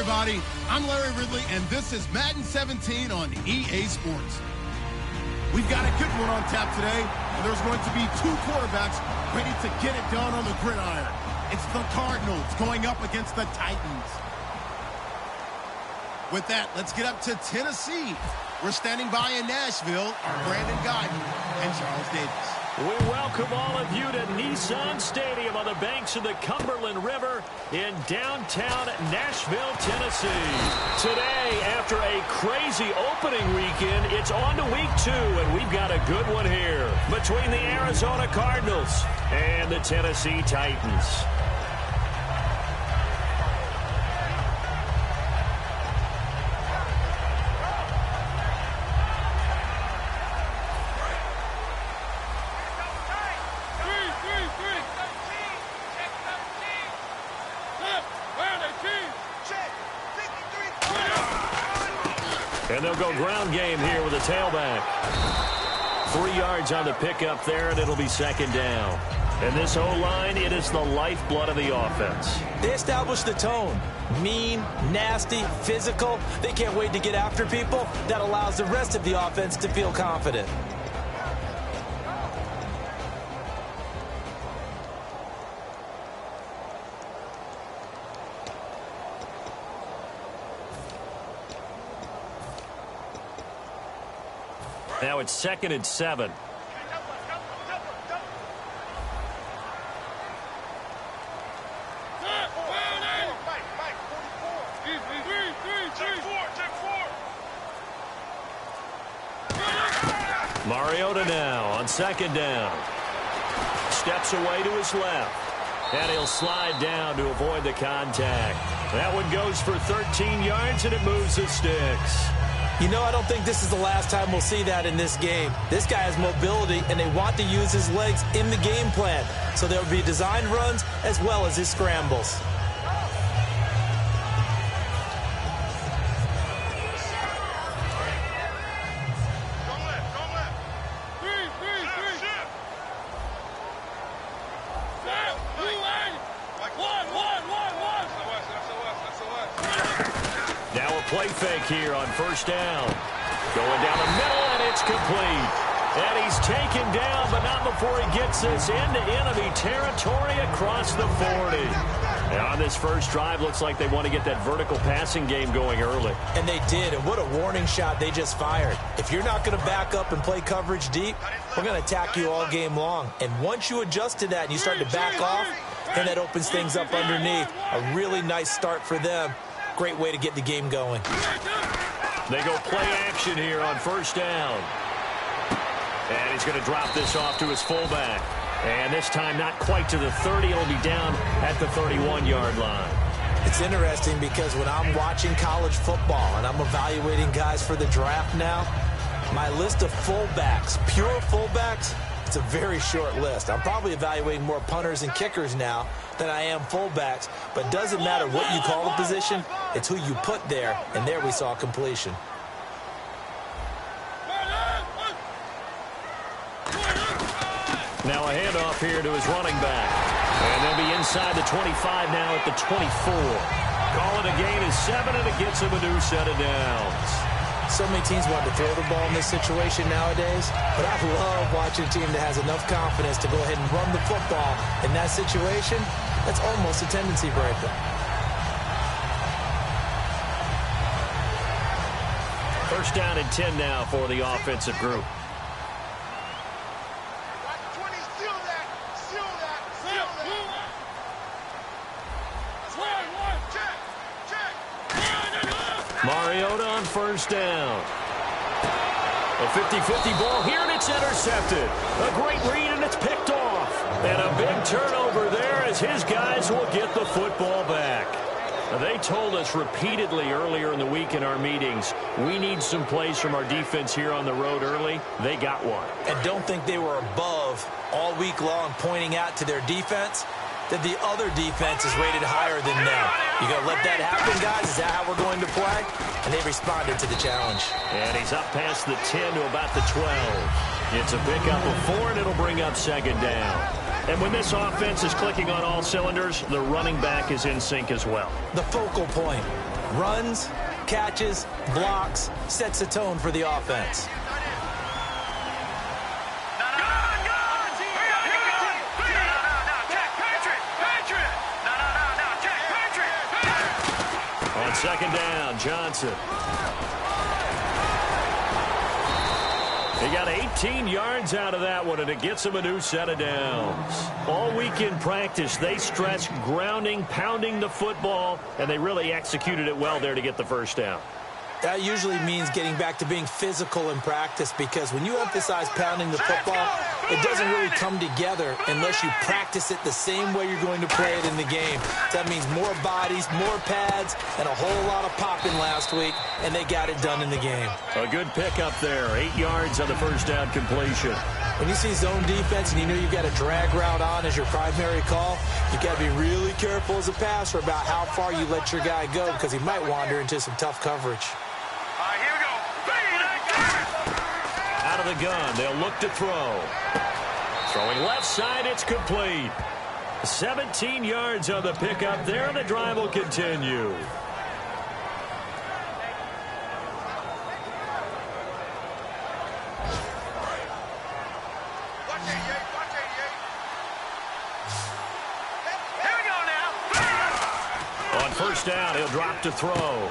everybody. I'm Larry Ridley, and this is Madden 17 on EA Sports. We've got a good one on tap today, and there's going to be two quarterbacks ready to get it done on the gridiron. It's the Cardinals going up against the Titans. With that, let's get up to Tennessee. We're standing by in Nashville, Brandon Guyton and Charles Davis. We welcome all of you to Nissan Stadium on the banks of the Cumberland River in downtown Nashville, Tennessee. Today, after a crazy opening weekend, it's on to week 2, and we've got a good one here between the Arizona Cardinals and the Tennessee Titans. And they'll go ground game here with a tailback. 3 yards on the pickup there, and it'll be second down. And this O-line, it is the lifeblood of the offense. They establish the tone. Mean, nasty, physical. They can't wait to get after people. That allows the rest of the offense to feel confident. Now it's 2nd and 7. Mariota now on 2nd down. Steps away to his left. And he'll slide down to avoid the contact. That one goes for 13 yards, and it moves the sticks. You know, I don't think this is the last time we'll see that in this game. This guy has mobility, and they want to use his legs in the game plan. So there will be designed runs as well as his scrambles. Play fake here on 1st down. Going down the middle, and it's complete. And he's taken down, but not before he gets this into enemy territory across the 40. And on this first drive, looks like they want to get that vertical passing game going early. And they did, and what a warning shot they just fired. If you're not going to back up and play coverage deep, we're going to attack you all game long. And once you adjust to that and you start to back off, then that opens things up underneath. A really nice start for them. Great way to get the game going. They go play action here on 1st down. And he's going to drop this off to his fullback. And this time not quite to the 30. It'll be down at the 31-yard line. It's interesting because when I'm watching college football and I'm evaluating guys for the draft now, my list of fullbacks, pure fullbacks, it's a very short list. I'm probably evaluating more punters and kickers now than I am fullbacks, but it doesn't matter what you call the position, it's who you put there, and there we saw completion. Now a handoff here to his running back. And they'll be inside the 25 now at the 24. Call it a gain of 7, and it gets him a new set of downs. So many teams want to throw the ball in this situation nowadays, but I love watching a team that has enough confidence to go ahead and run the football in that situation. That's almost a tendency breaker. First down and 10 now for the offensive group. Mariota on 1st down. A 50-50 ball here, and it's intercepted. A great read, and it's picked off. And a big turnover there as his guys will get the football back. Now, they told us repeatedly earlier in the week in our meetings, we need some plays from our defense here on the road early. They got one. And don't think they were above all week long pointing out to their defense that the other defense is rated higher than them. You going to let that happen, guys? Is that how we're going to play? And they responded to the challenge. And he's up past the 10 to about the 12. It's a pickup of 4, and it'll bring up 2nd down. And when this offense is clicking on all cylinders, the running back is in sync as well. The focal point. Runs, catches, blocks, sets the tone for the offense. On second down, Johnson. He got 18 yards out of that one, and it gets him a new set of downs. All week in practice, they stressed grounding, pounding the football, and they really executed it well there to get the first down. That usually means getting back to being physical in practice, because when you emphasize pounding the football, it doesn't really come together unless you practice it the same way you're going to play it in the game. That means more bodies, more pads, and a whole lot of popping last week, and they got it done in the game. A good pickup there, 8 yards on the first down completion. When you see zone defense and you know you've got a drag route on as your primary call, you've got to be really careful as a passer about how far you let your guy go, because he might wander into some tough coverage. Out of the gun, they'll look to throw. Throwing left side, it's complete. 17 yards on the pickup there, and the drive will continue. On first down, he'll drop to throw.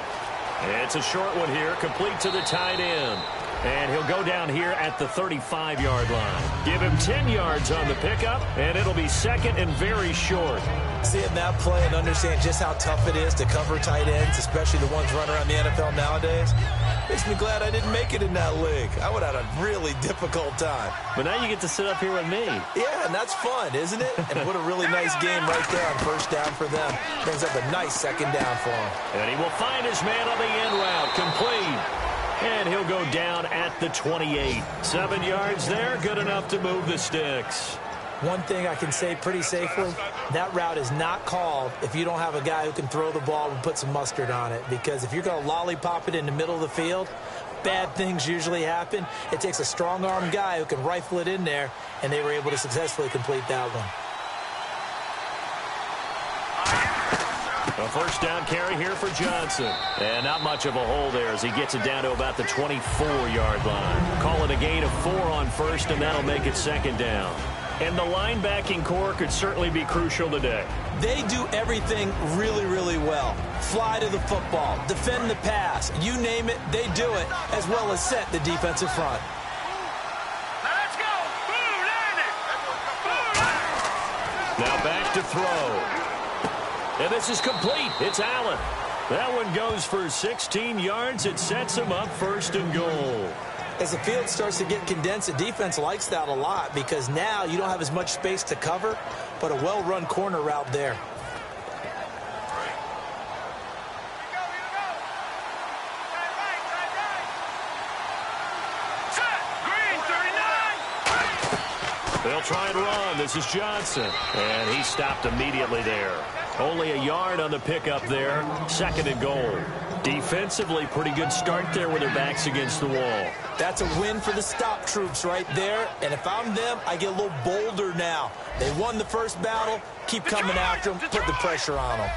It's a short one here, complete to the tight end. And he'll go down here at the 35-yard line. Give him 10 yards on the pickup, and it'll be second and very short. Seeing that play and understand just how tough it is to cover tight ends, especially the ones running around the NFL nowadays, makes me glad I didn't make it in that league. I would have had a really difficult time. But now you get to sit up here with me. Yeah, and that's fun, isn't it? And what a really nice game right there on first down for them. Brings up a nice second down for him. And he will find his man on the end route, complete. And he'll go down at the 28. 7 yards there, good enough to move the sticks. One thing I can say pretty safely, that route is not called if you don't have a guy who can throw the ball and put some mustard on it. Because if you're going to lollipop it in the middle of the field, bad things usually happen. It takes a strong-armed guy who can rifle it in there, and they were able to successfully complete that one. A first down carry here for Johnson. And not much of a hole there as he gets it down to about the 24-yard line. Call it a gain of 4 on first, and that'll make it second down. And the linebacking core could certainly be crucial today. They do everything really, really well. Fly to the football, defend the pass, you name it, they do it, as well as set the defensive front. Let's go! Now back to throw. And this is complete. It's Allen. That one goes for 16 yards. It sets him up first and goal. As the field starts to get condensed, the defense likes that a lot because now you don't have as much space to cover, but a well-run corner route there. They'll try and run. This is Johnson. And he stopped immediately there. Only a yard on the pickup there. Second and goal. Defensively, pretty good start there with their backs against the wall. That's a win for the stop troops right there. And if I'm them, I get a little bolder now. They won the first battle. Keep coming after them. Put the pressure on them.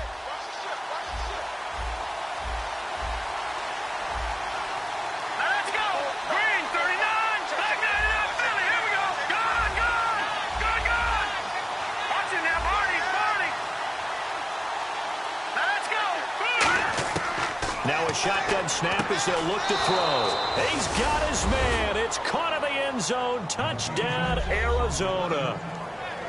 Now a shotgun snap as they'll look to throw. He's got his man. It's caught in the end zone. Touchdown, Arizona.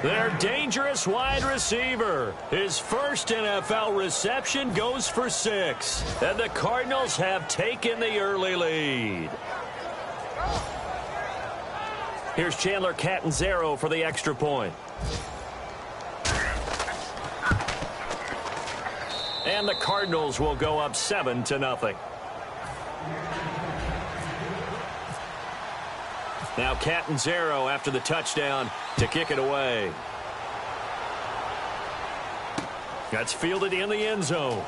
Their dangerous wide receiver. His first NFL reception goes for 6. And the Cardinals have taken the early lead. Here's Chandler Catanzaro for the extra point. And the Cardinals will go up 7-0. Now Catanzaro after the touchdown to kick it away. That's fielded in the end zone.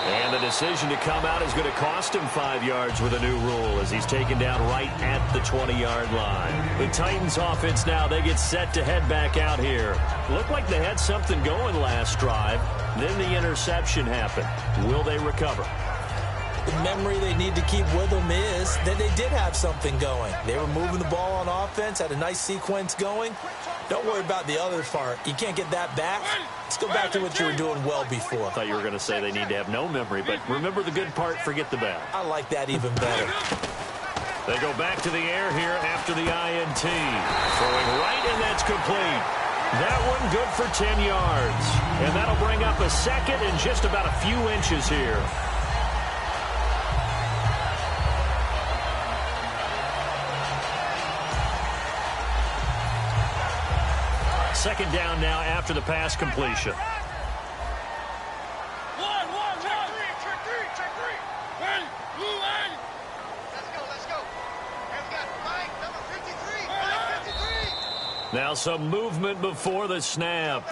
And the decision to come out is going to cost him 5 yards with a new rule as he's taken down right at the 20-yard line. The Titans offense now, they get set to head back out here. Looked like they had something going last drive. Then the interception happened. Will they recover? The memory they need to keep with them is that they did have something going. They were moving the ball on offense, had a nice sequence going. Don't worry about the other part. You can't get that back. Let's go back to what you were doing well before. I thought you were going to say they need to have no memory, but remember the good part, forget the bad. I like that even better. They go back to the air here after the INT. Throwing right, and that's complete. That one good for 10 yards. And that'll bring up a second and just about a few inches here. Second down now after the pass completion. Check three. Ready, blue line. Let's go. Hands got Mike, number 53. Mike 53. Now some movement before the snap.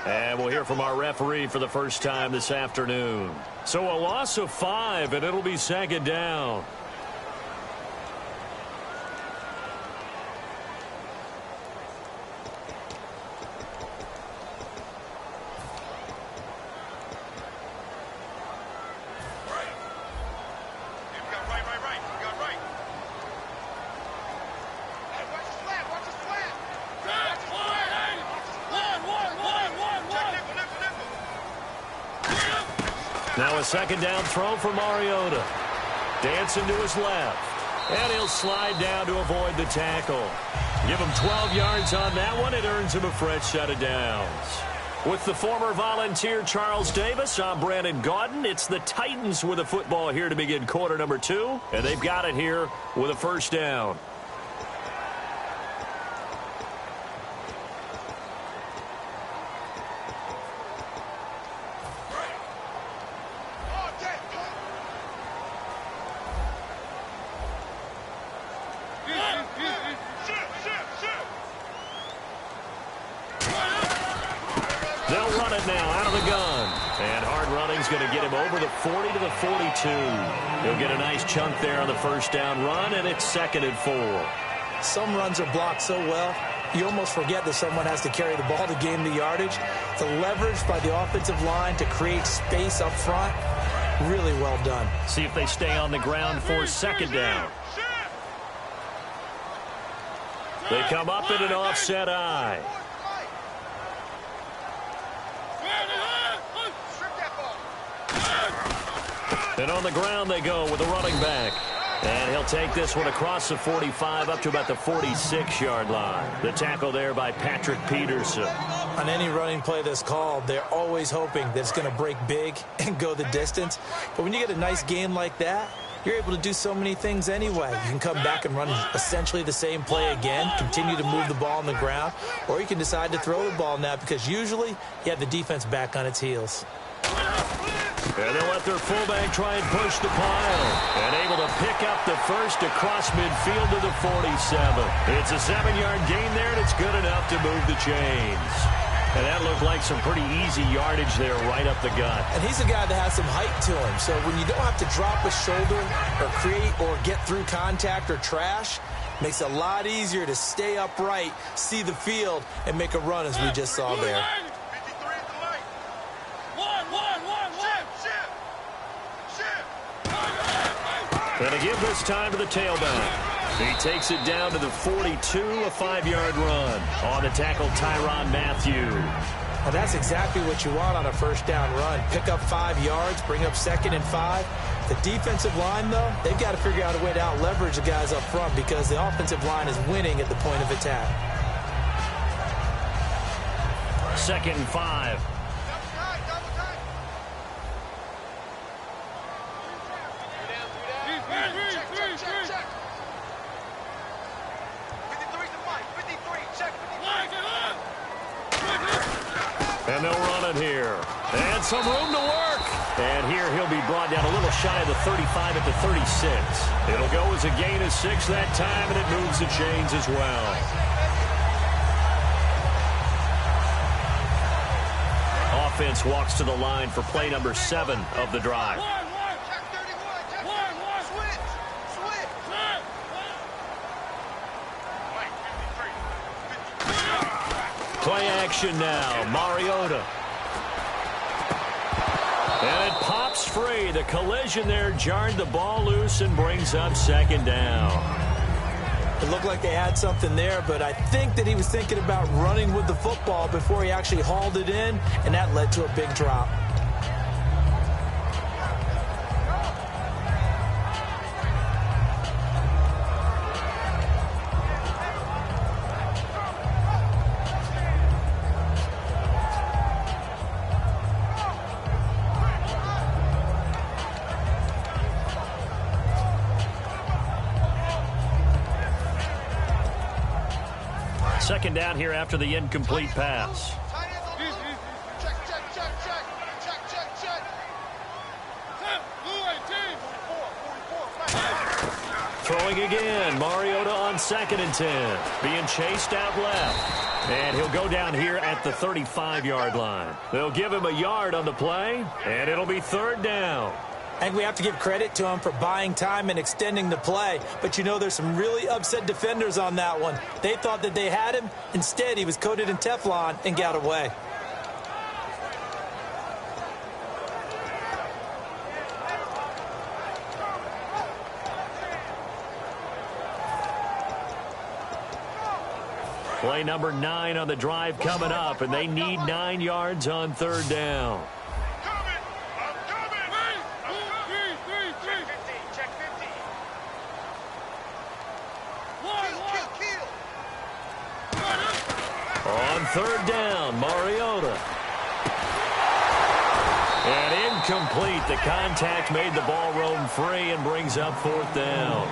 And we'll hear from our referee for the first time this afternoon. So a loss of 5, and it'll be second down. Now a second down throw for Mariota. Dancing to his left. And he'll slide down to avoid the tackle. Give him 12 yards on that one. It earns him a fresh set of downs. With the former Volunteer Charles Davis, I'm Brandon Gaudin. It's the Titans with a football here to begin quarter number 2. And they've got it here with a first down. They'll run it now out of the gun. And hard running's going to get him over the 40 to the 42. He'll get a nice chunk there on the first down run, and it's 2nd and 4. Some runs are blocked so well, you almost forget that someone has to carry the ball to gain the yardage. The leverage by the offensive line to create space up front, really well done. See if they stay on the ground for second down. They come up in an offset eye. And on the ground they go with a running back. And he'll take this one across the 45 up to about the 46-yard line. The tackle there by Patrick Peterson. On any running play that's called, they're always hoping that it's going to break big and go the distance. But when you get a nice game like that, you're able to do so many things anyway. You can come back and run essentially the same play again, continue to move the ball on the ground, or you can decide to throw the ball now because usually you have the defense back on its heels. And they'll let their fullback try and push the pile. And able to pick up the first across midfield to the 47. It's a 7-yard gain there, and it's good enough to move the chains. And that looked like some pretty easy yardage there right up the gut. And he's a guy that has some height to him. So when you don't have to drop a shoulder or create or get through contact or trash, makes it a lot easier to stay upright, see the field, and make a run as we just saw there. And to give this time to the tailback. He takes it down to the 42, a 5-yard run. On the tackle, Tyrann Mathieu. Well, that's exactly what you want on a first down run. Pick up 5 yards, bring up 2nd and 5. The defensive line, though, they've got to figure out a way to out-leverage the guys up front because the offensive line is winning at the point of attack. 2nd and 5. And they'll run it here. And some room to work. And here he'll be brought down a little shy of the 35 at the 36. It'll go as a gain of 6 that time, and it moves the chains as well. Offense walks to the line for play number 7 of the drive. Play action now. Mariota. And it pops free. The collision there jarred the ball loose and brings up second down. It looked like they had something there, but I think that he was thinking about running with the football before he actually hauled it in, and that led to a big drop. Second down here after the incomplete pass. Check, check, check, check. Check, check, check. Throwing again. Mariota on 2nd and 10. Being chased out left. And he'll go down here at the 35-yard line. They'll give him a yard on the play, and it'll be 3rd down. I think we have to give credit to him for buying time and extending the play. But, you know, there's some really upset defenders on that one. They thought that they had him. Instead, he was coated in Teflon and got away. Play number 9 on the drive coming up, and they need 9 yards on 3rd down. On 3rd down, Mariota. And incomplete. The contact made the ball roam free and brings up 4th down.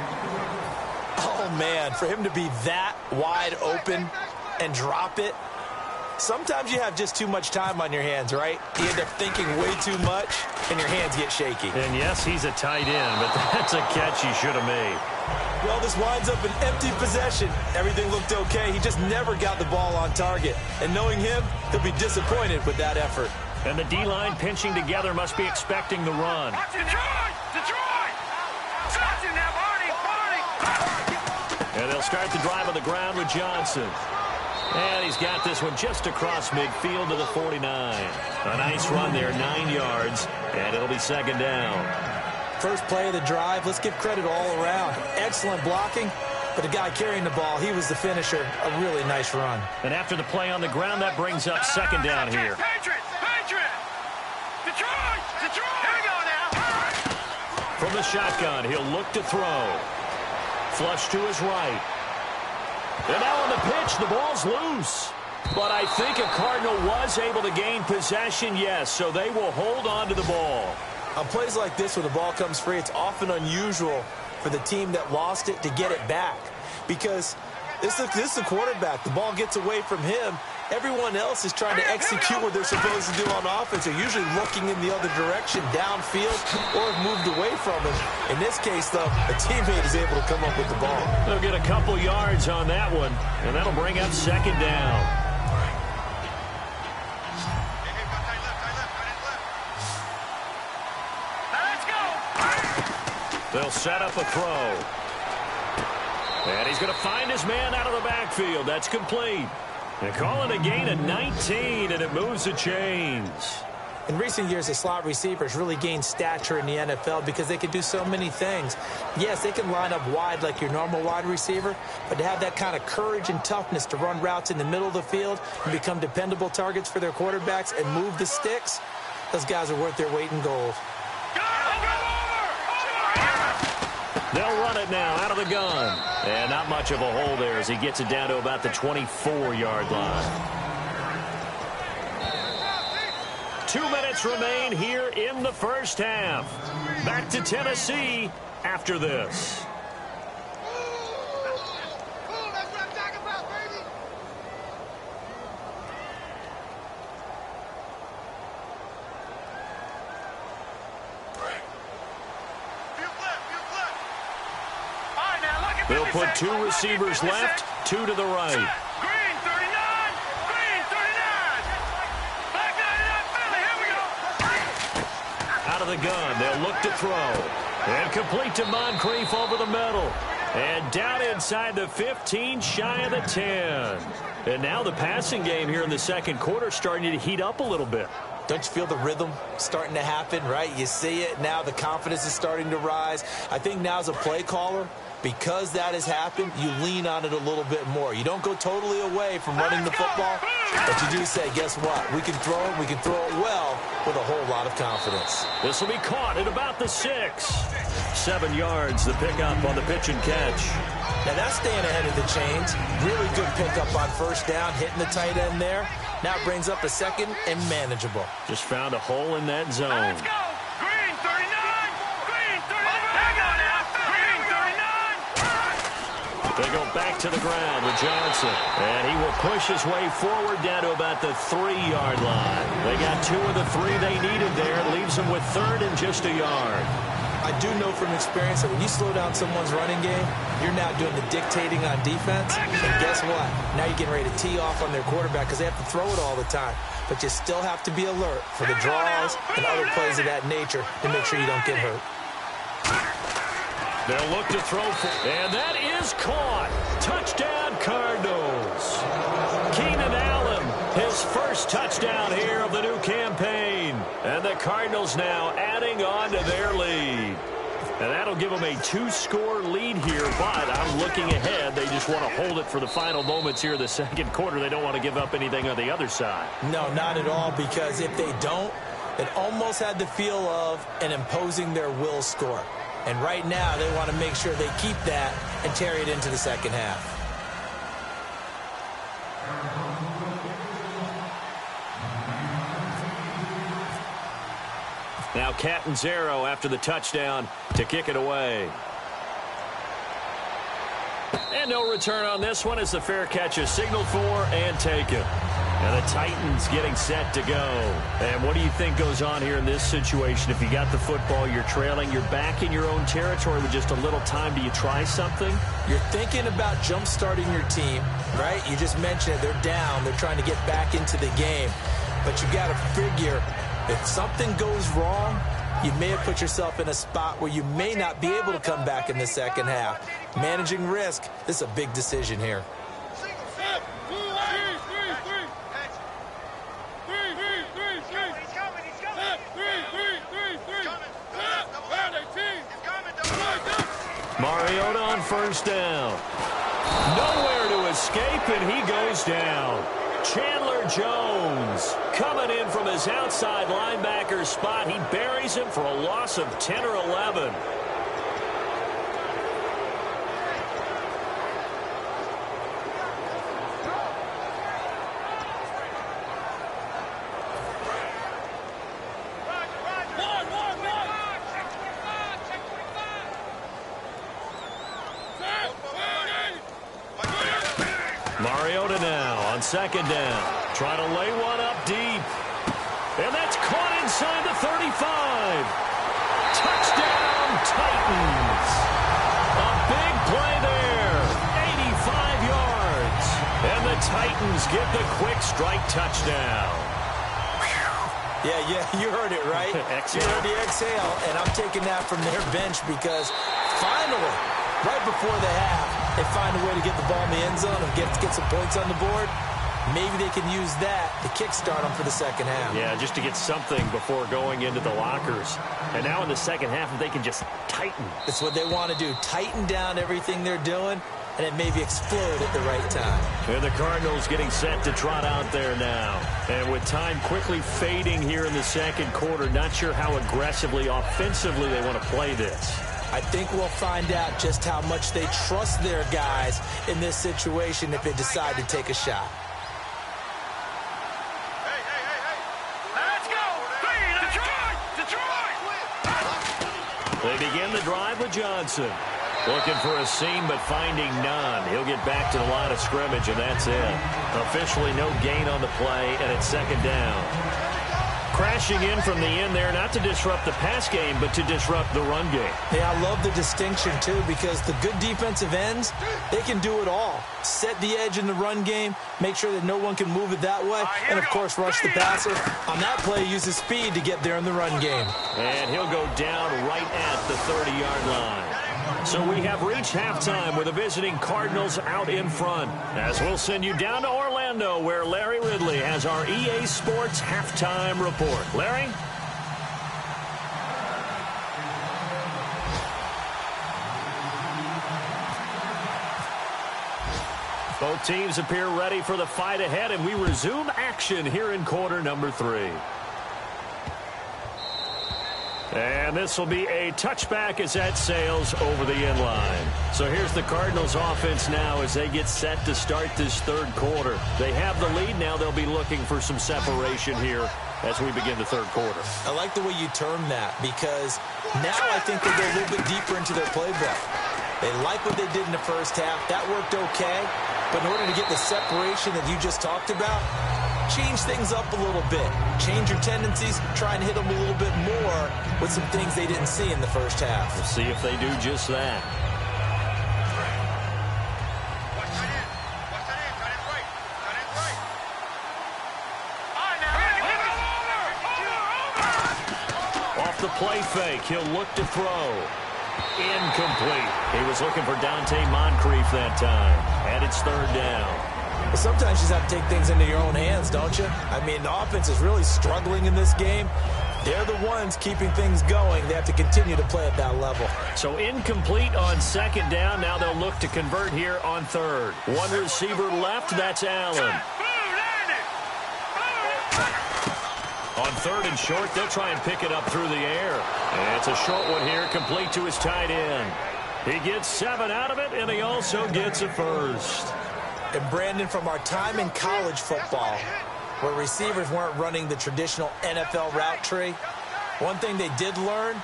Oh, man, for him to be that wide open and drop it. Sometimes you have just too much time on your hands, right? You end up thinking way too much, and your hands get shaky. And, yes, he's a tight end, but that's a catch he should have made. Well, this winds up an empty possession. Everything looked okay. He just never got the ball on target. And knowing him, he'll be disappointed with that effort. And the D-line pinching together must be expecting the run. And they'll start the drive on the ground with Johnson. And he's got this one just across midfield to the 49. A nice run there, 9 yards, and it'll be 2nd down. First play of the drive, let's give credit all around. Excellent blocking, but the guy carrying the ball, he was the finisher. A really nice run. And after the play on the ground, that brings up 2nd down here. From the shotgun, he'll look to throw. Flush to his right. And now on the pitch, the ball's loose. But I think a Cardinal was able to gain possession, yes, so they will hold on to the ball. On plays like this where the ball comes free, it's often unusual for the team that lost it to get it back. Because this is the quarterback. The ball gets away from him. Everyone else is trying to execute what they're supposed to do on offense. They're usually looking in the other direction, downfield, or have moved away from him. In this case, though, a teammate is able to come up with the ball. They'll get a couple yards on that one, and that'll bring up 2nd down. They'll set up a throw. And he's going to find his man out of the backfield. That's complete. They call it a gain of 19, and it moves the chains. In recent years, the slot receivers really gained stature in the NFL because they can do so many things. Yes, they can line up wide like your normal wide receiver, but to have that kind of courage and toughness to run routes in the middle of the field and become dependable targets for their quarterbacks and move the sticks, those guys are worth their weight in gold. They'll run it now out of the gun. And not much of a hole there as he gets it down to about the 24-yard line. 2 minutes remain here in the first half. Back to Tennessee after this. That's what I'm talking about, baby. They'll put 2 receivers left, 2 to the right. Green 39, green 39. Black 99, here we go. Out of the gun, they'll look to throw. And complete to Moncrief over the middle. And down inside the 15, shy of the 10. And now the passing game here in the second quarter starting to heat up a little bit. Don't you feel the rhythm starting to happen, right? You see it now. The confidence is starting to rise. I think now as a play caller, because that has happened, you lean on it a little bit more. You don't go totally away from running the football, but you do say, guess what? We can throw it. We can throw it well with a whole lot of confidence. This will be caught at about the 6. 7 yards, the pickup on the pitch and catch. Now that's staying ahead of the chains. Really good pickup on first down, hitting the tight end there. Now it brings up a second and manageable. Just found a hole in that zone. Let's go. Green 39. Green 39. Hang on now. Green 39. They go back to the ground with Johnson. And he will push his way forward down to about the 3-yard line. They got 2 of the 3 they needed there. Leaves them with 3rd and just a yard. I do know from experience that when you slow down someone's running game, you're now doing the dictating on defense. And guess what? Now you're getting ready to tee off on their quarterback because they have to throw it all the time. But you still have to be alert for the draws and other plays of that nature to make sure you don't get hurt. They'll look to throw for, and that is caught. Touchdown, Cardinals. Keenan Allen, his first touchdown here of the new campaign. And the Cardinals now adding on to their lead. And that'll give them a 2-score lead here, but I'm looking ahead. They just want to hold it for the final moments here in the second quarter. They don't want to give up anything on the other side. No, not at all, because if they don't, it almost had the feel of an imposing their will score. And right now, they want to make sure they keep that and carry it into the second half. Now Catanzaro after the touchdown to kick it away. And no return on this one as the fair catch is signaled for and taken. And the Titans getting set to go. And what do you think goes on here in this situation? If you got the football, you're trailing, you're back in your own territory with just a little time. Do you try something? You're thinking about jump-starting your team, right? You just mentioned it. They're down. They're trying to get back into the game. But you got to figure if something goes wrong, you may have put yourself in a spot where you may not be able to come back in the second half. Managing risk, this is a big decision here. Mariota on first down. Nowhere to escape, and he goes down. Chandler Jones coming in from his outside linebacker spot. He buries him for a loss of 10 or 11. Mariota now on second down. Trying to lay one up deep. And that's caught inside the 35. Touchdown, Titans. A big play there. 85 yards. And the Titans get the quick strike touchdown. Yeah, you heard it, right? You heard the exhale, and I'm taking that from their bench because finally, right before the half, they find a way to get the ball in the end zone and get some points on the board. Maybe they can use that to kickstart them for the second half. Yeah, just to get something before going into the lockers. And now in the second half, if they can just tighten. It's what they want to do. Tighten down everything they're doing, and it maybe explode at the right time. And the Cardinals getting set to trot out there now. And with time quickly fading here in the second quarter, not sure how aggressively, offensively they want to play this. I think we'll find out just how much they trust their guys in this situation if they decide to take a shot. Let's go! Detroit! They begin the drive with Johnson. Looking for a seam, but finding none. He'll get back to the line of scrimmage, and that's it. Officially no gain on the play, and it's second down. Crashing in from the end there, not to disrupt the pass game, but to disrupt the run game. Yeah, I love the distinction, too, because the good defensive ends, they can do it all. Set the edge in the run game, make sure that no one can move it that way, and, of course, rush the passer. On that play, use his speed to get there in the run game. And he'll go down right at the 30-yard line. So we have reached halftime with the visiting Cardinals out in front. As we'll send you down to Orlando, where Larry Ridley has our EA Sports halftime report. Larry? Both teams appear ready for the fight ahead, and we resume action here in quarter number 3. And this will be a touchback as that sails over the end line. So here's the Cardinals offense now as they get set to start this third quarter. They have the lead now. They'll be looking for some separation here as we begin the third quarter. I like the way you term that, because now I think they go a little bit deeper into their playbook. They like what they did in the first half. That worked okay. But in order to get the separation that you just talked about, change things up a little bit. Change your tendencies, try and hit them a little bit more with some things they didn't see in the first half. We'll see if they do just that. Off the play fake, he'll look to throw. Incomplete. He was looking for Dante Moncrief that time. And it's third down. Well, sometimes you just have to take things into your own hands, don't you? I mean, the offense is really struggling in this game. They're the ones keeping things going. They have to continue to play at that level. So incomplete on second down. Now they'll look to convert here on third. One receiver left. That's Allen. On third and short, they'll try and pick it up through the air. And it's a short one here, complete to his tight end. He gets 7 out of it, and he also gets a first. And Brandon, from our time in college football, where receivers weren't running the traditional NFL route tree, one thing they did learn,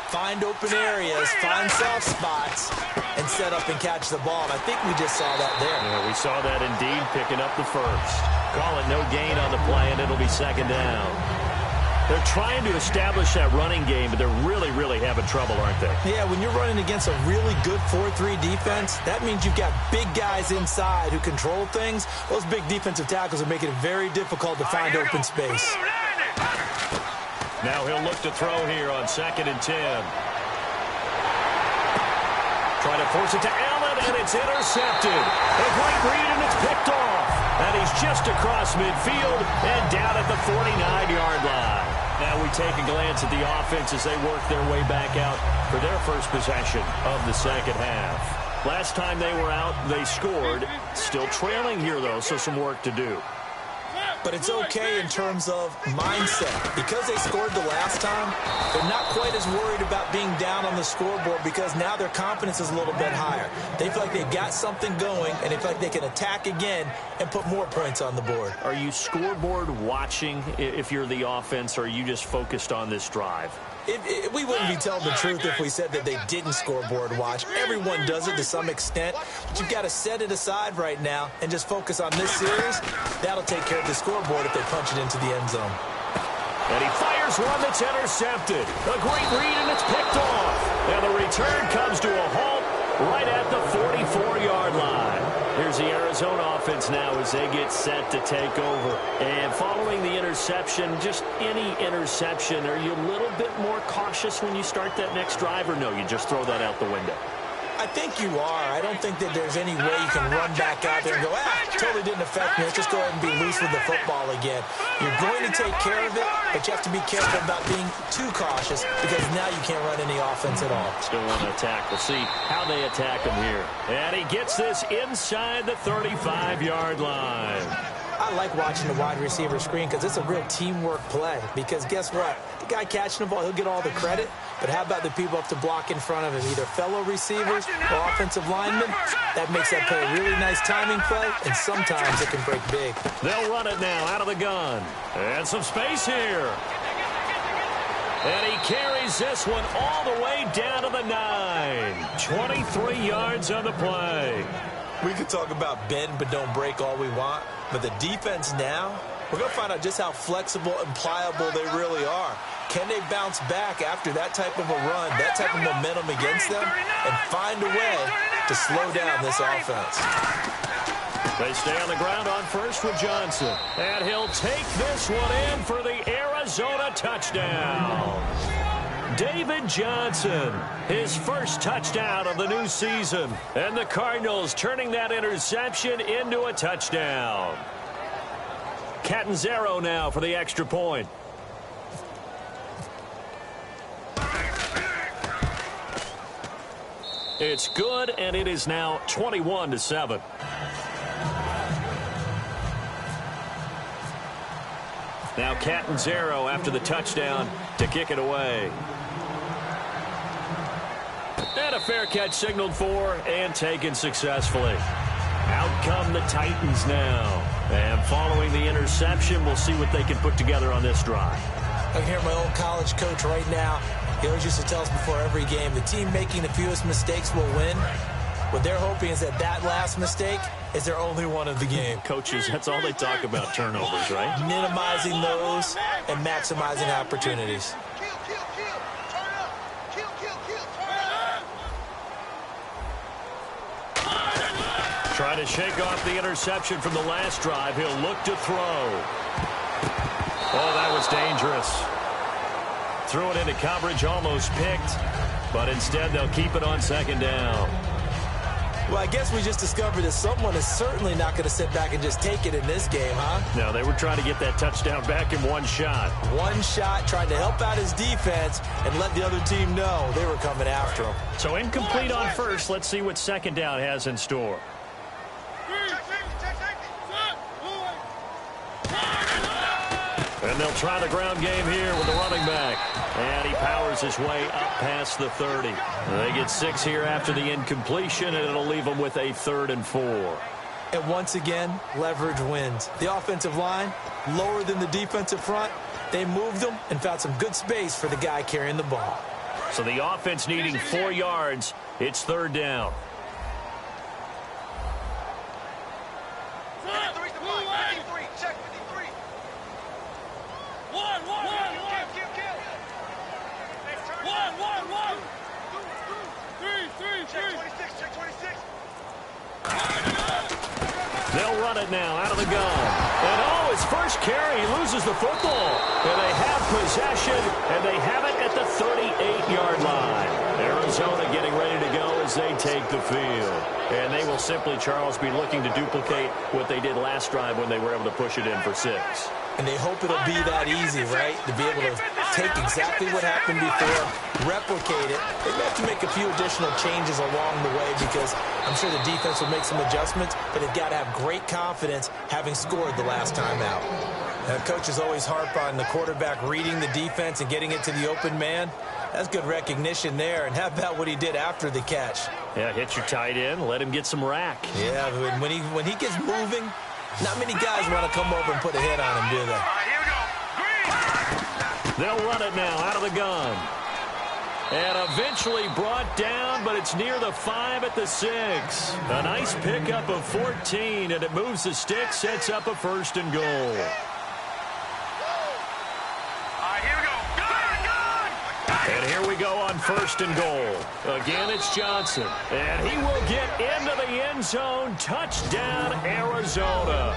find open areas, find soft spots, and set up and catch the ball. And I think we just saw that there. Yeah, we saw that indeed, picking up the first. Call it no gain on the play, and it'll be second down. They're trying to establish that running game, but they're really, really having trouble, aren't they? Yeah, when you're running against a really good 4-3 defense, that means you've got big guys inside who control things. Those big defensive tackles are making it very difficult to find open space. Now he'll look to throw here on 2nd and 10. Try to force it to Allen, and it's intercepted. A great read, and it's picked off. And he's just across midfield and down at the 49-yard line. Now we take a glance at the offense as they work their way back out for their first possession of the second half. Last time they were out, they scored. Still trailing here, though, so some work to do. But it's okay in terms of mindset. Because they scored the last time, they're not quite as worried about being down on the scoreboard because now their confidence is a little bit higher. They feel like they've got something going, and they feel like they can attack again and put more points on the board. Are you scoreboard watching if you're the offense, or are you just focused on this drive? We wouldn't be telling the truth if we said that they didn't scoreboard watch. Everyone does it to some extent, but you've got to set it aside right now and just focus on this series. That'll take care of the scoreboard if they punch it into the end zone. And he fires one that's intercepted. A great read, and it's picked off. And the return comes to a halt right at the 44-yard line. Here's the Arizona offense now as they get set to take over. And following the interception, just any interception, are you a little bit more cautious when you start that next drive, or no, you just throw that out the window? I think you are. I don't think that there's any way you can run back out there and go, totally didn't affect me. Let's just go ahead and be loose with the football again. You're going to take care of it, but you have to be careful about being too cautious because now you can't run any offense at all. Still want to attack. We'll see how they attack him here. And he gets this inside the 35-yard line. I like watching the wide receiver screen because it's a real teamwork play. Because guess what? The guy catching the ball, he'll get all the credit. But how about the people up to block in front of him, either fellow receivers or offensive linemen? That makes that play a really nice timing play, and sometimes it can break big. They'll run it now out of the gun. And some space here. And he carries this one all the way down to the 9. 23 yards on the play. We could talk about bend but don't break all we want, but the defense now, we're going to find out just how flexible and pliable they really are. Can they bounce back after that type of a run, that type of momentum against them, and find a way to slow down this offense? They stay on the ground on first with Johnson. And he'll take this one in for the Arizona touchdown. David Johnson, his first touchdown of the new season. And the Cardinals turning that interception into a touchdown. Catanzaro now for the extra point. It's good, and it is now 21-7. Now Catanzaro after the touchdown to kick it away. And a fair catch signaled for and taken successfully. Out come the Titans now. And following the interception, we'll see what they can put together on this drive. I can hear my old college coach right now. He always used to tell us before every game, the team making the fewest mistakes will win. What they're hoping is that last mistake is their only one of the game. Coaches, that's all they talk about, turnovers, right? Minimizing those and maximizing opportunities. Trying to shake off the interception from the last drive. He'll look to throw. Oh, that was dangerous. Threw it into coverage, almost picked. But instead, they'll keep it on second down. Well, I guess we just discovered that someone is certainly not going to sit back and just take it in this game, huh? No, they were trying to get that touchdown back in one shot. One shot, trying to help out his defense and let the other team know they were coming after him. So incomplete on first. Let's see what second down has in store. And they'll try the ground game here with the running back. And he powers his way up past the 30. They get 6 here after the incompletion, and it'll leave them with a 3rd and 4. And once again, leverage wins. The offensive line, lower than the defensive front. They moved them and found some good space for the guy carrying the ball. So the offense needing 4 yards. It's 3rd down. They'll run it now out of the gun. And oh, his first carry, he loses the football. And they have possession, and they have it at the 38-yard line. Arizona getting ready to go as they take the field. And they will simply, Charles, be looking to duplicate what they did last drive when they were able to push it in for 6. And they hope it'll be that easy, right? To be able to take exactly what happened before, replicate it. They may have to make a few additional changes along the way because I'm sure the defense will make some adjustments, but they've got to have great confidence having scored the last time out. Coaches always harp on the quarterback reading the defense and getting it to the open man. That's good recognition there. And how about what he did after the catch? Yeah, hit your tight end, let him get some rack. Yeah, when he gets moving, not many guys want to come over and put a hit on him, do they? They'll run it now out of the gun. And eventually brought down, but it's near the 5 at the 6. A nice pickup of 14, and it moves the stick, sets up a 1st and goal. And here we go on 1st and goal. Again, it's Johnson. And he will get into the end zone. Touchdown, Arizona.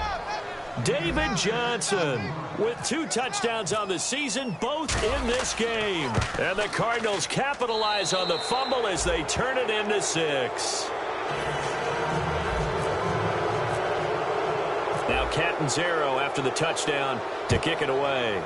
David Johnson with 2 touchdowns on the season, both in this game. And the Cardinals capitalize on the fumble as they turn it into 6. Now Catanzaro after the touchdown to kick it away.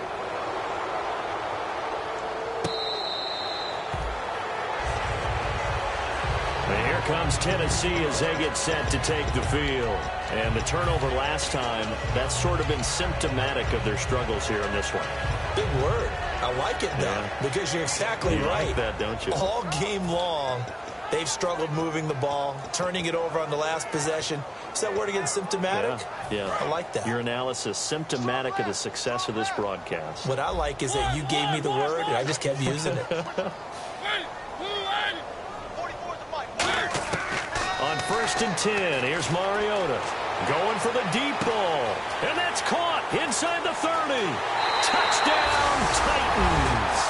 And here comes Tennessee as they get set to take the field. And the turnover last time, that's sort of been symptomatic of their struggles here in this one. Big word. I like it, though, because you're exactly right. You like that, don't you? All game long, they've struggled moving the ball, turning it over on the last possession. Is that word again, symptomatic? Yeah. I like that. Your analysis, symptomatic of the success of this broadcast. What I like is that you gave me the word, and I just kept using it. On 1st and 10, here's Mariota going for the deep ball. And that's caught inside the 30. Touchdown, Titans.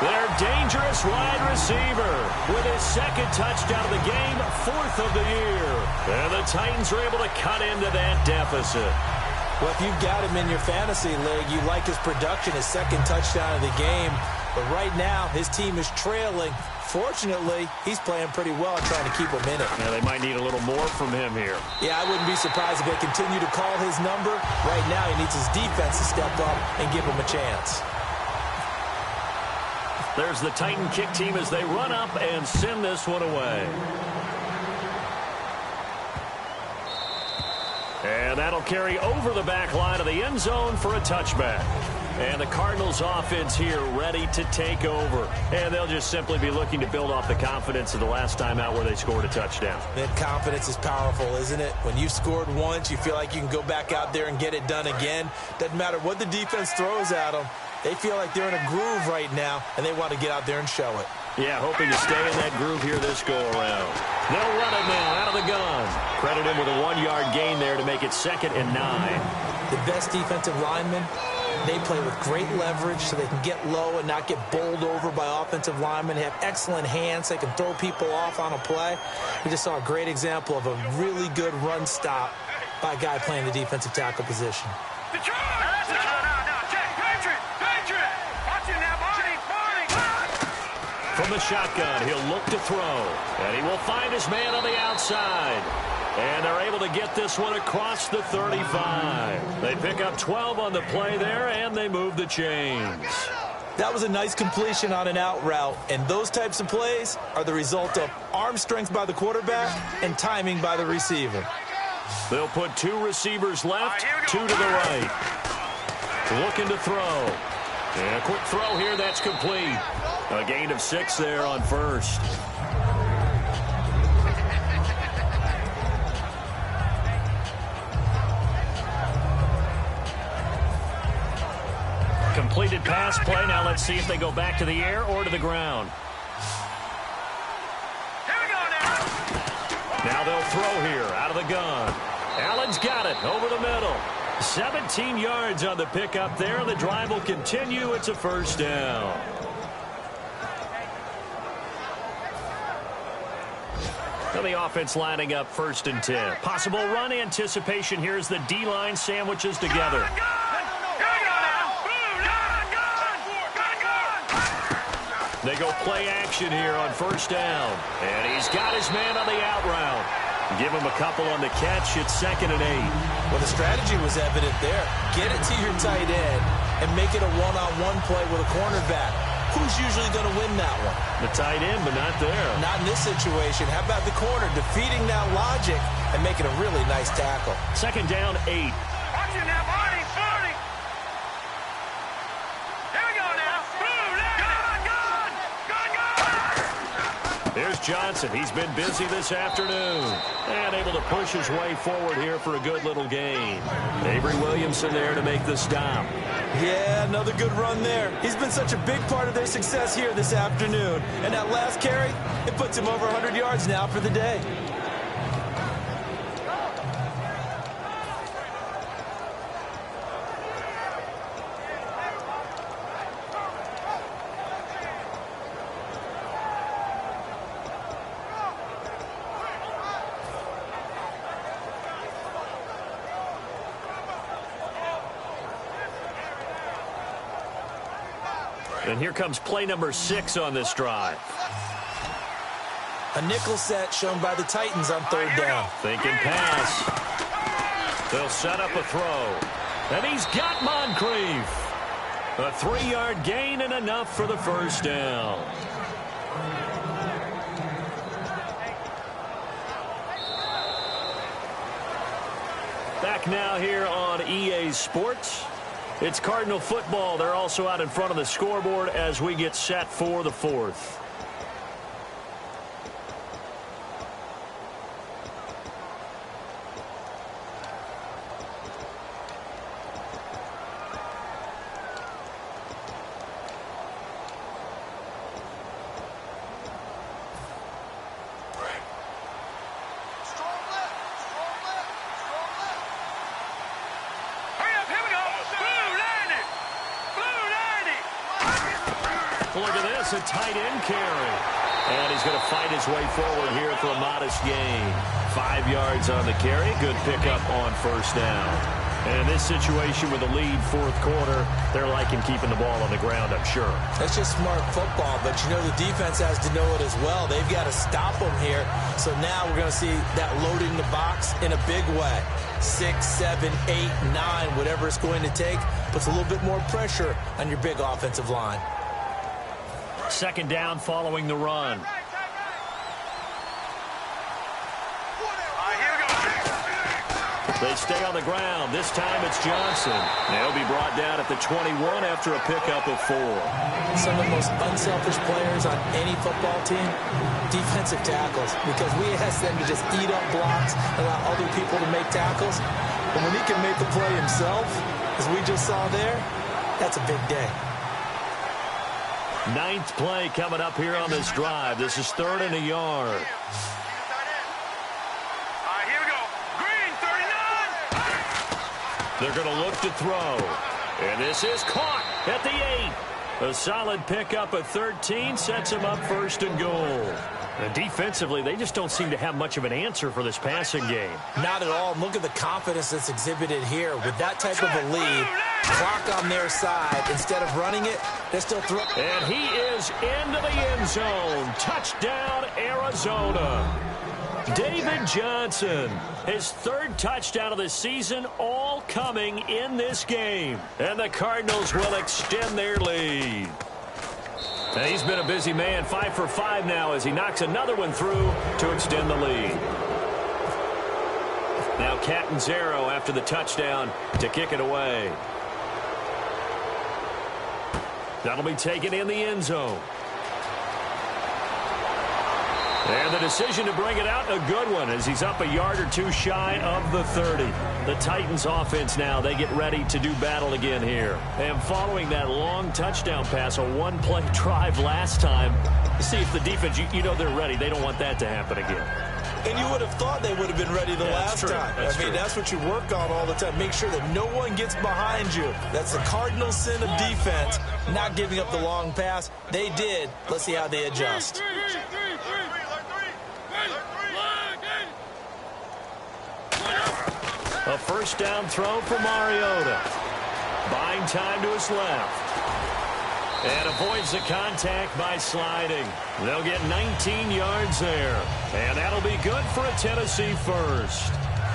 Their dangerous wide receiver with his 2nd touchdown of the game, 4th of the year. And the Titans are able to cut into that deficit. Well, if you've got him in your fantasy league, you like his production, his 2nd touchdown of the game. But right now, his team is trailing. Fortunately, he's playing pretty well and trying to keep them in it. Yeah, they might need a little more from him here. Yeah, I wouldn't be surprised if they continue to call his number. Right now, he needs his defense to step up and give him a chance. There's the Titan kick team as they run up and send this one away. And that'll carry over the back line of the end zone for a touchback. And the Cardinals offense here ready to take over. And they'll just simply be looking to build off the confidence of the last time out where they scored a touchdown. That confidence is powerful, isn't it? When you've scored once, you feel like you can go back out there and get it done again. Doesn't matter what the defense throws at them. They feel like they're in a groove right now, and they want to get out there and show it. Yeah, hoping to stay in that groove here this go-around. They'll run it now out of the gun. Credit him with a 1-yard gain there to make it 2nd and 9. The best defensive linemen, they play with great leverage so they can get low and not get bowled over by offensive linemen. They have excellent hands. They can throw people off on a play. We just saw a great example of a really good run stop by a guy playing the defensive tackle position. From the shotgun, he'll look to throw. And he will find his man on the outside. And they're able to get this one across the 35. They pick up 12 on the play there, and they move the chains. That was a nice completion on an out route. And those types of plays are the result of arm strength by the quarterback and timing by the receiver. They'll put 2 receivers left, 2 to the right. Looking to throw. And a quick throw here, that's complete. A gain of 6 there on first. Completed pass play. Now let's see if they go back to the air or to the ground. Now they'll throw here out of the gun. Allen's got it over the middle. 17 yards on the pickup there. The drive will continue. It's a first down. Now the offense lining up 1st and 10. Possible run anticipation. Here's the D-line sandwiches together. They go play action here on 1st down. And he's got his man on the out route. Give him a couple on the catch. It's 2nd and 8. Well, the strategy was evident there. Get it to your tight end and make it a one-on-one play with a cornerback. Who's usually going to win that one? The tight end, but not there. Not in this situation. How about the corner defeating that logic and making a really nice tackle? 2nd down, 8. Watching that body, 40. Here we go now. Gun. Here's Johnson. He's been busy this afternoon. And able to push his way forward here for a good little gain. Avery Williamson there to make the stop. Yeah, another good run there. He's been such a big part of their success here this afternoon. And that last carry, it puts him over 100 yards now for the day. And here comes play number 6 on this drive. A nickel set shown by the Titans on 3rd down. Thinking pass. They'll set up a throw. And he's got Moncrief. A 3-yard gain and enough for the 1st down. Back now here on EA Sports. It's Cardinal football. They're also out in front of the scoreboard as we get set for the 4th. Look at this, a tight end carry. And he's going to fight his way forward here for a modest gain. 5 yards on the carry. Good pickup on 1st down. And in this situation with a lead fourth quarter, they're liking keeping the ball on the ground, I'm sure. That's just smart football, but you know the defense has to know it as well. They've got to stop them here. So now we're going to see that loading the box in a big way. 6, 7, 8, 9, whatever it's going to take, puts a little bit more pressure on your big offensive line. Second down following the run. They stay on the ground. This time it's Johnson. They'll be brought down at the 21 after a pickup of 4. Some of the most unselfish players on any football team, defensive tackles, because we ask them to just eat up blocks, allow other people to make tackles. But when he can make the play himself, as we just saw there, that's a big day. 9th play coming up here on this drive. This is 3rd and a yard. They're going to look to throw. And this is caught at the 8. A solid pickup of 13 sets him up 1st and goal. And defensively, they just don't seem to have much of an answer for this passing game. Not at all. Look at the confidence that's exhibited here. With that type of a lead, clock on their side, instead of running it, they're still throwing. And he is into the end zone. Touchdown, Arizona. David Johnson, his 3rd touchdown of the season, all coming in this game. And the Cardinals will extend their lead. And he's been a busy man, 5 for 5 now as he knocks another one through to extend the lead. Now Catanzaro after the touchdown to kick it away. That'll be taken in the end zone. And the decision to bring it out, a good one, as he's up a yard or two shy of the 30. The Titans offense now, they get ready to do battle again here. And following that long touchdown pass, a one-play drive last time, see if the defense, you know they're ready. They don't want that to happen again. And you would have thought they would have been ready the last time. That's what you work on all the time. Make sure that no one gets behind you. That's the cardinal sin of defense, not giving up the long pass. They did. Let's see how they adjust. A first down throw for Mariota. Buying time to his left. And avoids the contact by sliding. They'll get 19 yards there. And that'll be good for a Tennessee first.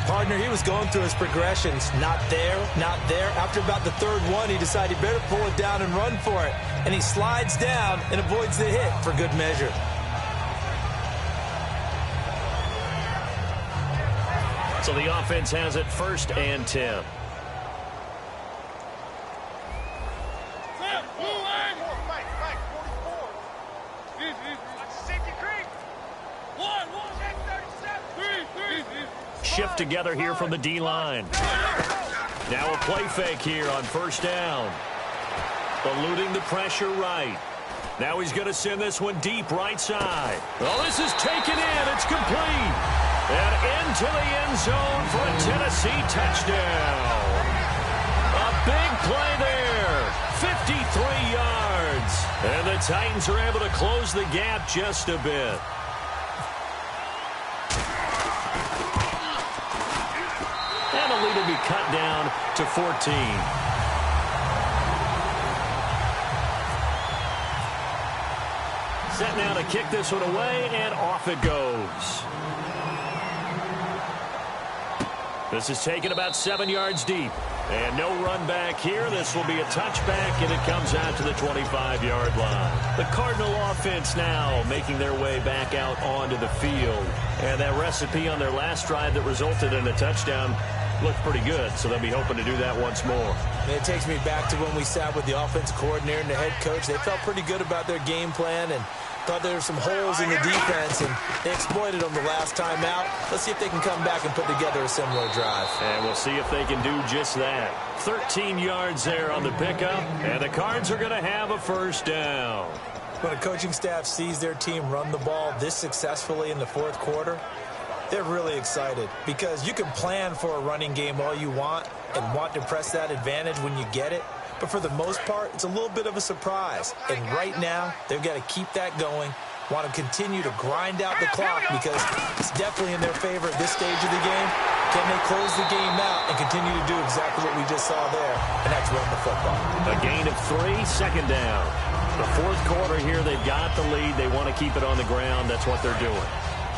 Partner, he was going through his progressions. Not there, not there. After about the 3rd one, he decided he better pull it down and run for it. And he slides down and avoids the hit for good measure. So the offense has it 1st and 10. Shift together here from the D-line. Now a play fake here on 1st down. Eluding the pressure right. Now he's going to send this one deep right side. Oh, this is taken in. It's complete. And into the end zone for a Tennessee touchdown. A big play there. 53 yards. And the Titans are able to close the gap just a bit. And the lead will be cut down to 14. Set now to kick this one away, and off it goes. This is taken about 7 yards deep. And no run back here. This will be a touchback, and it comes out to the 25-yard line. The Cardinal offense now making their way back out onto the field. And that recipe on their last drive that resulted in a touchdown looked pretty good, so they'll be hoping to do that once more. And it takes me back to when we sat with the offensive coordinator and the head coach. They felt pretty good about their game plan and thought there were some holes in the defense, and they exploited them the last time out. Let's see if they can come back and put together a similar drive. And we'll see if they can do just that. 13 yards there on the pickup, and the Cards are going to have a first down. When a coaching staff sees their team run the ball this successfully in the 4th quarter, they're really excited, because you can plan for a running game all you want and want to press that advantage when you get it. But for the most part, it's a little bit of a surprise. And right now, they've got to keep that going, want to continue to grind out the clock, because it's definitely in their favor at this stage of the game. Can they close the game out and continue to do exactly what we just saw there? And that's run the football. A gain of 3, second down. The fourth quarter here, they've got the lead. They want to keep it on the ground. That's what they're doing.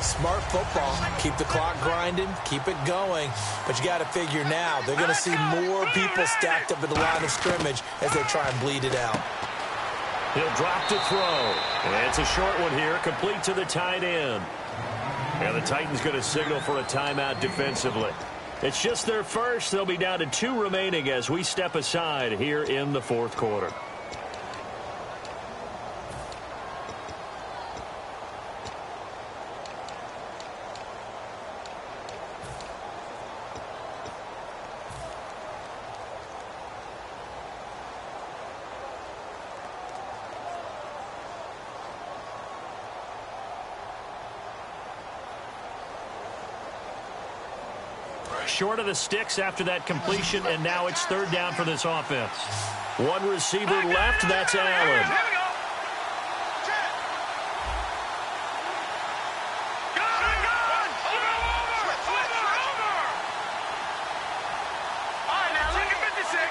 Smart football. Keep the clock grinding. Keep it going. But you got to figure now, they're going to see more people stacked up at the line of scrimmage as they try and bleed it out. He'll drop to throw. And it's a short one here, complete to the tight end. And the Titans going to signal for a timeout defensively. It's just their first. They'll be down to 2 remaining as we step aside here in the fourth quarter. Short of the sticks after that completion, and now it's third down for this offense. One receiver left, that's Allen.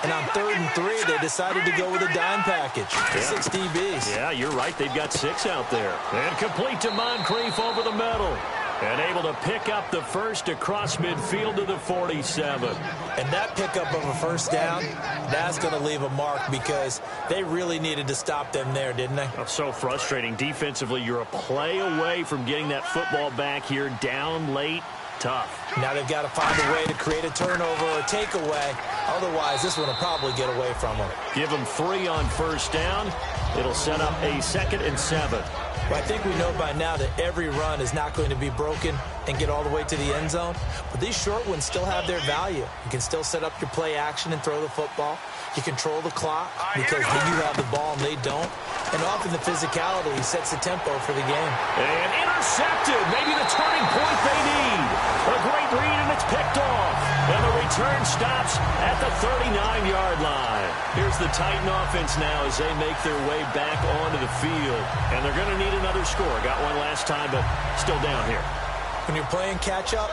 And on 3rd and 3, they decided to go with a dime package. 6 DBs. Yeah, you're right. They've got 6 out there. And complete to Moncrief over the middle. And able to pick up the first across midfield to the 47. And that pickup of a first down, that's going to leave a mark because they really needed to stop them there, didn't they? Oh, so frustrating. Defensively, you're a play away from getting that football back here down late. Tough. Now they've got to find a way to create a turnover or a takeaway. Otherwise, this one will probably get away from them. Give them 3 on first down. It'll set up a 2nd and 7. Well, I think we know by now that every run is not going to be broken and get all the way to the end zone. But these short ones still have their value. You can still set up your play action and throw the football. You control the clock because you have the ball and they don't. And often the physicality sets the tempo for the game. And intercepted. Maybe the turning point they need. A great read, and it's picked off. And the return stops at the 39-yard line. Here's the Titan offense now as they make their way back onto the field. And they're going to need another score. Got one last time, but still down here. When you're playing catch-up,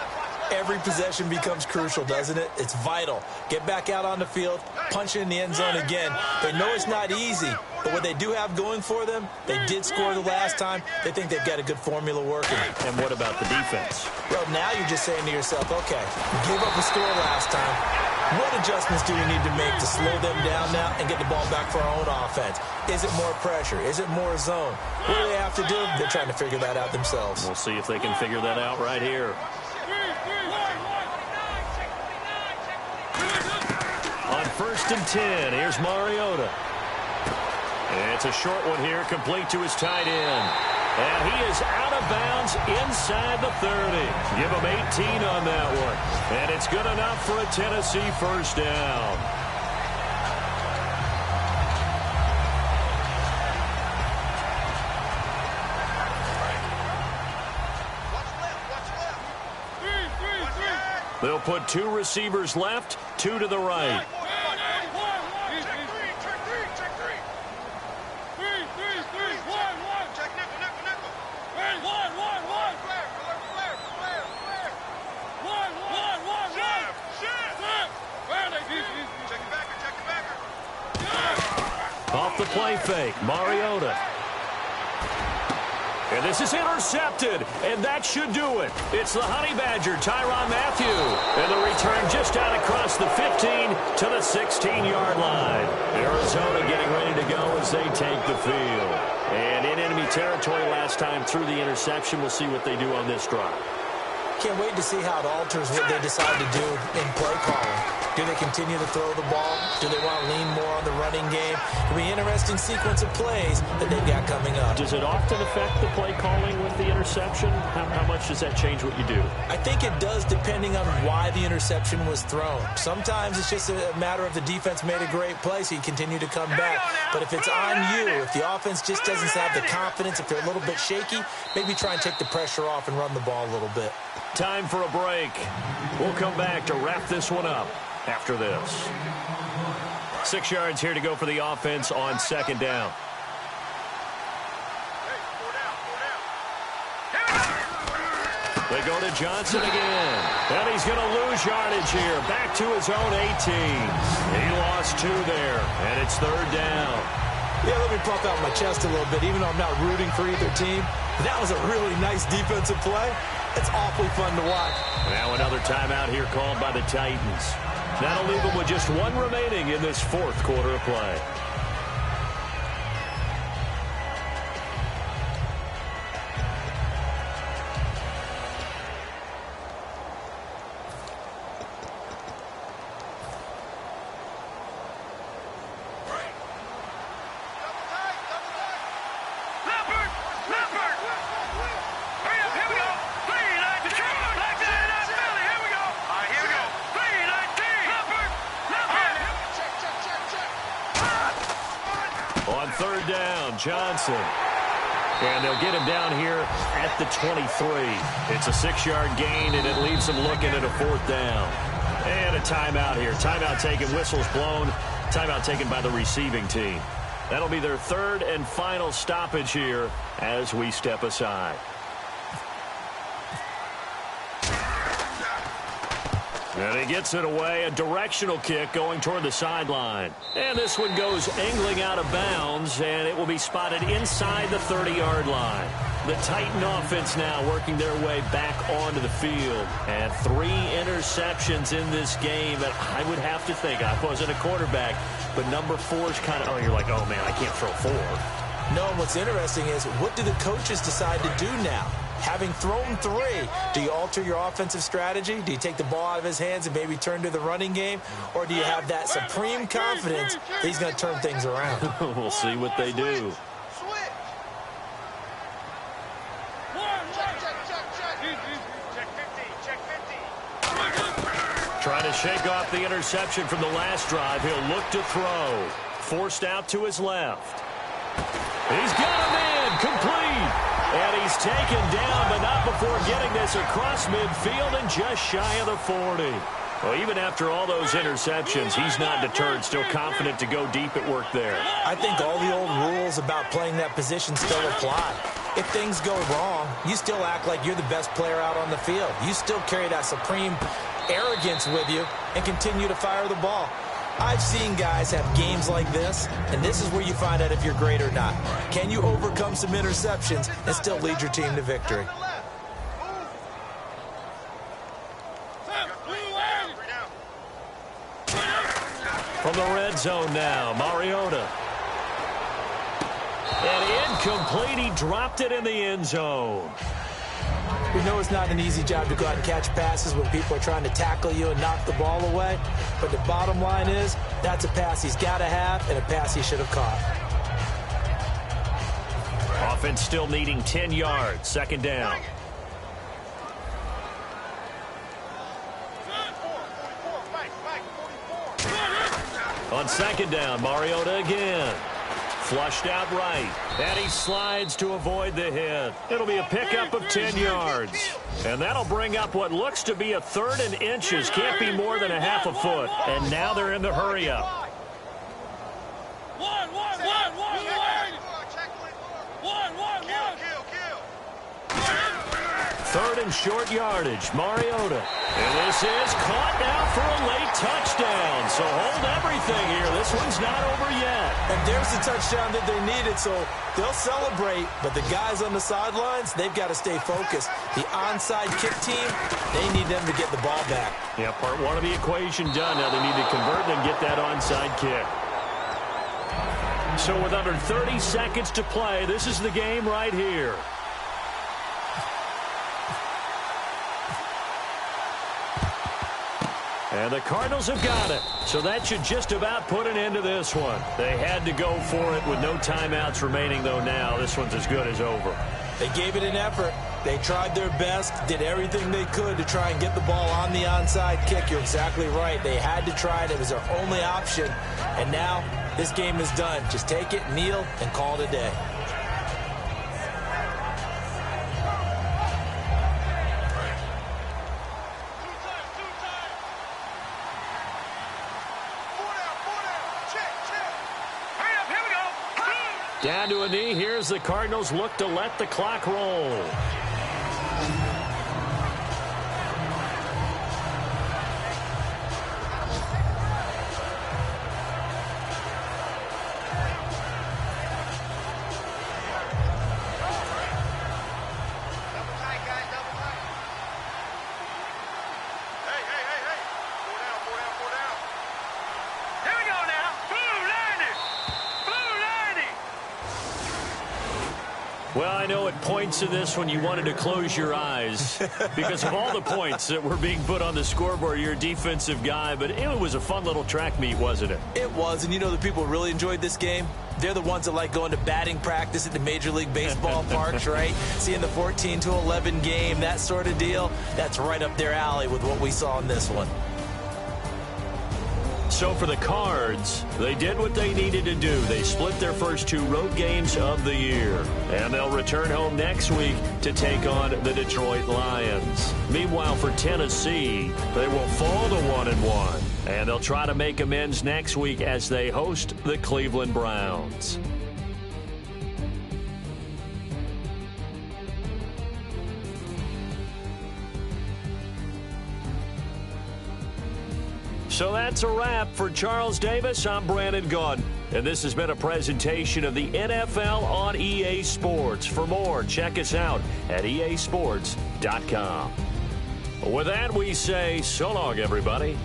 every possession becomes crucial, doesn't it? It's vital. Get back out on the field, punch it in the end zone again. They know it's not easy, but what they do have going for them, they did score the last time. They think they've got a good formula working. And what about the defense? Well, now you're just saying to yourself, okay, we gave up a score last time. What adjustments do we need to make to slow them down now and get the ball back for our own offense? Is it more pressure? Is it more zone? What do they have to do? They're trying to figure that out themselves. We'll see if they can figure that out right here. On 1st and 10, here's Mariota. And it's a short one here, complete to his tight end. And he is out of bounds inside the 30. Give him 18 on that one. And it's good enough for a Tennessee first down. They'll put 2 receivers left, 2 to the right. Off the play fake, Mariota. And this is intercepted, and that should do it. It's the Honey Badger, Tyrann Mathieu. And the return just out across the 15 to the 16-yard line. Arizona getting ready to go as they take the field. And in enemy territory last time through the interception. We'll see what they do on this drive. Can't wait to see how it alters what they decide to do in play calling. Do they continue to throw the ball? Do they want to lean more on the running game? It'll be an interesting sequence of plays that they've got coming up. Does it often affect the play calling with the interception? How much does that change what you do? I think it does depending on why the interception was thrown. Sometimes it's just a matter of the defense made a great play, so you continue to come back. But if it's on you, if the offense just doesn't have the confidence, if they're a little bit shaky, maybe try and take the pressure off and run the ball a little bit. Time for a break. We'll come back to wrap this one up after this. 6 yards here to go for the offense on 2nd down. They go to Johnson again. And he's going to lose yardage here. Back to his own 18. He lost 2 there, and it's 3rd down. Yeah, let me puff out my chest a little bit, even though I'm not rooting for either team. That was a really nice defensive play. It's awfully fun to watch. Now another timeout here called by the Titans. That'll leave them with just 1 remaining in this 4th quarter of play. On 3rd down, Johnson. And they'll get him down here at the 23. It's a 6-yard gain, and it leaves them looking at a 4th down. And a timeout here. Timeout taken, whistles blown. Timeout taken by the receiving team. That'll be their 3rd and final stoppage here as we step aside. And he gets it away, a directional kick going toward the sideline. And this one goes angling out of bounds, and it will be spotted inside the 30-yard line. The Titan offense now working their way back onto the field. And 3 interceptions in this game. And I would have to think, I wasn't a quarterback, but number 4 is kind of, oh, you're like, oh, man, I can't throw 4. No, what's interesting is, what do the coaches decide to do now? Having thrown 3, do you alter your offensive strategy? Do you take the ball out of his hands and maybe turn to the running game? Or do you have that supreme confidence that he's going to turn things around? We'll see what they do. Trying to shake off the interception from the last drive. He'll look to throw. Forced out to his left. He's got him in. Complete. And he's taken down, but not before getting this across midfield and just shy of the 40. Well, even after all those interceptions, he's not deterred, still confident to go deep at work there. I think all the old rules about playing that position still apply. If things go wrong, you still act like you're the best player out on the field. You still carry that supreme arrogance with you and continue to fire the ball. I've seen guys have games like this, and this is where you find out if you're great or not. Can you overcome some interceptions and still lead your team to victory? From the red zone now, Mariota. And incomplete, he dropped it in the end zone. We know it's not an easy job to go out and catch passes when people are trying to tackle you and knock the ball away. But the bottom line is, that's a pass he's got to have and a pass he should have caught. Offense still needing 10 yards. 2nd down. On 2nd down, Mariota again. Flushed out right. And he slides to avoid the hit. It'll be a pickup of 10 yards. And that'll bring up what looks to be a 3rd and inches. Can't be more than a half a foot. And now they're in the hurry up. 3rd and short yardage. Mariota. And this is caught now for a late touchdown. So hold everything here. This one's not over yet. And there's the touchdown that they needed, so they'll celebrate. But the guys on the sidelines, they've got to stay focused. The onside kick team, they need them to get the ball back. Yeah, part 1 of the equation done. Now they need to convert and get that onside kick. So with under 30 seconds to play, this is the game right here. And the Cardinals have got it. So that should just about put an end to this one. They had to go for it with no timeouts remaining, though now. This one's as good as over. They gave it an effort. They tried their best, did everything they could to try and get the ball on the onside kick. You're exactly right. They had to try it. It was their only option. And now this game is done. Just take it, kneel, and call it a day. Down to a knee. Here's the Cardinals look to let the clock roll. Well, I know at points in this one you wanted to close your eyes because of all the points that were being put on the scoreboard. You're a defensive guy, but it was a fun little track meet, wasn't it? It was, and you know the people who really enjoyed this game? They're the ones that like going to batting practice at the Major League Baseball parks, right? Seeing the 14-11 game, that sort of deal. That's right up their alley with what we saw in this one. So for the Cards, they did what they needed to do. They split their first 2 road games of the year, and they'll return home next week to take on the Detroit Lions. Meanwhile, for Tennessee, they will fall to 1-1, and they'll try to make amends next week as they host the Cleveland Browns. So that's a wrap. For Charles Davis, I'm Brandon Gaudin, and this has been a presentation of the NFL on EA Sports. For more, check us out at easports.com. With that, we say so long, everybody.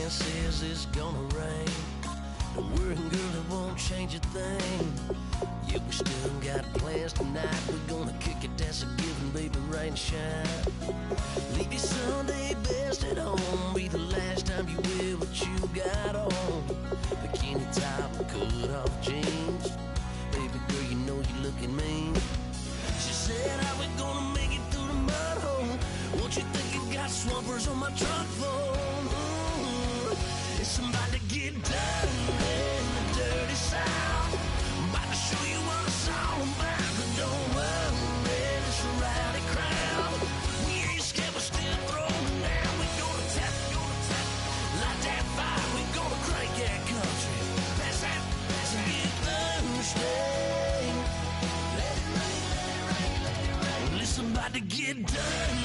Says it's gonna rain. Don't worry, girl, it won't change a thing. Yeah, we still got plans tonight. We're gonna kick it, that's a given, baby, rain and shine. Leave your Sunday best at home. Be the last time you wear what you got on. Bikini top, cut off jeans. Baby girl, you know you looking mean. She said, how we gonna make it through the mud hole? What you think you got swampers on my truck for? Somebody get down in the dirty south. I'm about to show you what it's all about. But don't worry, it's a rowdy crowd. We ain't scared, we're still throwing down. We gonna tap, light that fire. We gonna crank that country. Pass that, get thirsty. Let it rain, let it rain, let it rain. Well, it's about to get dirty.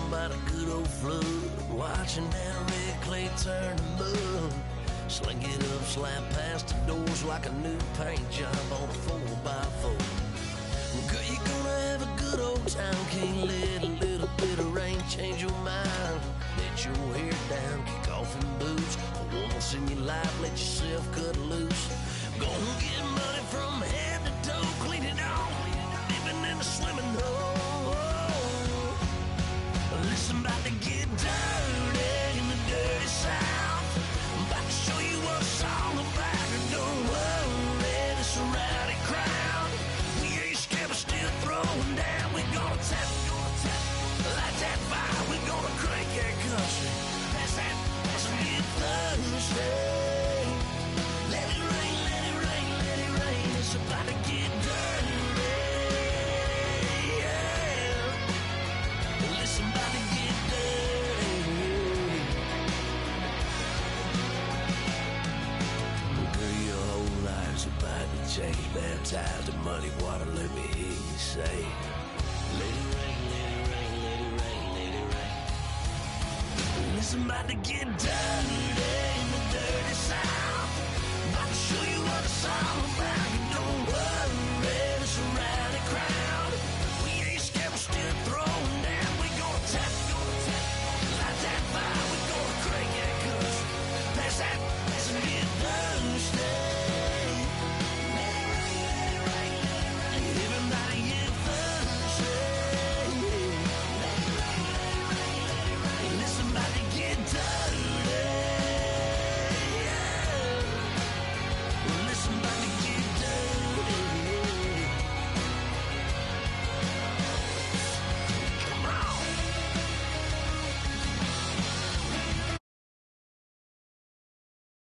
About a good old flood, watching that red clay turn to mud. Sling it up, slap past the doors like a new paint job on a 4x4. Girl, you're gonna have a good old time. Can't let a little bit of rain change your mind. Let your hair down, kick off in boots. For once in your life, let yourself cut loose. Gonna get money from head to toe, clean it off, living in a swimming hole. Listen, about to get dirty in the dirty south. I'm about to show you what it's all about. And don't worry, it's a rowdy crowd. We ain't scared, we're still throwing down. We gonna tap, light that fire. We gonna crank that country. Pass that, get thirsty. Let it rain, let it rain, let it rain. It's about to get dirty. Yeah. baptized in muddy water, let me hear you say, let it rain, let it rain, let it rain, let it rain. It's about to get dirty in the dirty South. About to show you what it's all about.